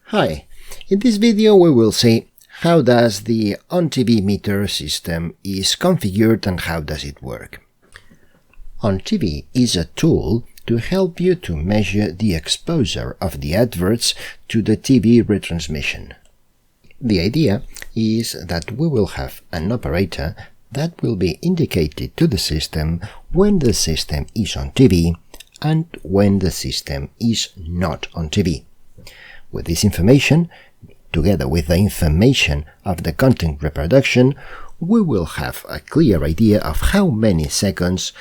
Hi, in this video we will see how does the onTVmeter system is configured and how does it work. onTV is a tool to help you to measure the exposure of the adverts to the TV retransmission. The idea is that we will have an operator that will be indicated to the system when the system is on TV and when the system is not on TV. With this information, together with the information of the content reproduction, we will have a clear idea of how many seconds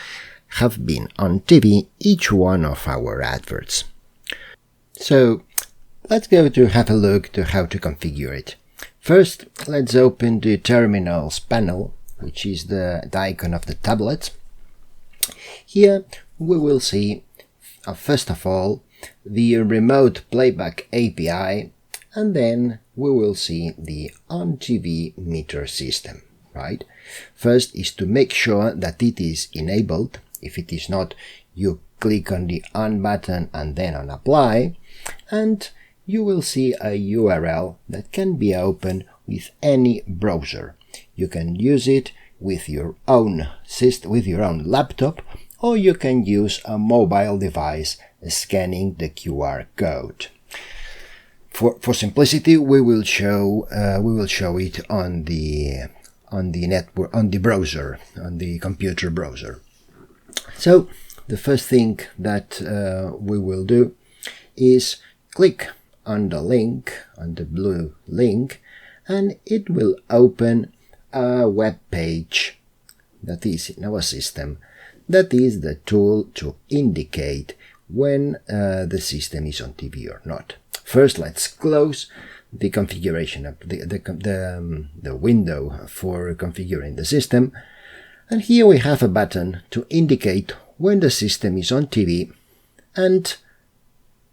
have been on TV each one of our adverts. So let's go to have a look to how to configure it. First, let's open the terminals panel, which is the icon of the tablet. Here we will see, first of all, the remote playback API, and then we will see the onTVmeter system, right? First is to make sure that it is enabled. If it is not, you click on the on button and then on apply, and you will see a URL that can be opened with any browser. You can use it with your own system, with your own laptop, or you can use a mobile device scanning the QR code. For simplicity, we will show it on the network, on the browser, on the computer browser. So the first thing that we will do is click on the link, on the blue link, and it will open a web page that is in our system. That is the tool to indicate when the system is on TV or not. First, let's close the configuration of the window for configuring the system. And here we have a button to indicate when the system is on TV and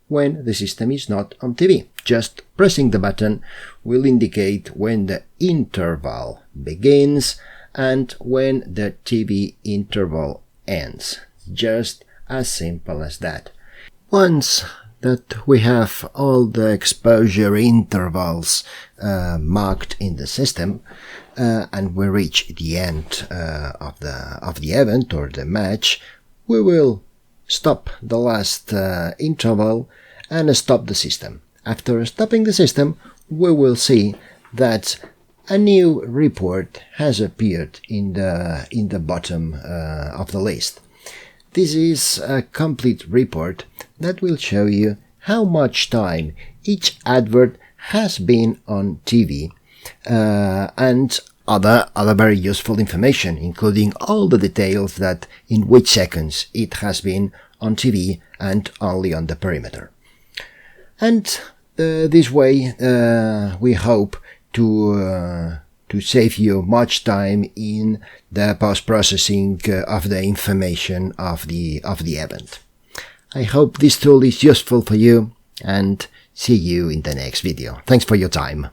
when the system is not on TV. Just pressing the button will indicate when the interval begins and when the TV interval ends. Just as simple as that. Once that we have all the exposure intervals marked in the system, and we reach the end of the event or the match, we will stop the last interval and stop the system. After stopping the system, we will see that a new report has appeared in the bottom of the list. This is a complete report that will show you how much time each advert has been on TV and other very useful information, including all the details that in which seconds it has been on TV and only on the perimeter. And this way we hope to save you much time in the post-processing of the information of the event. I hope this tool is useful for you and see you in the next video. Thanks for your time.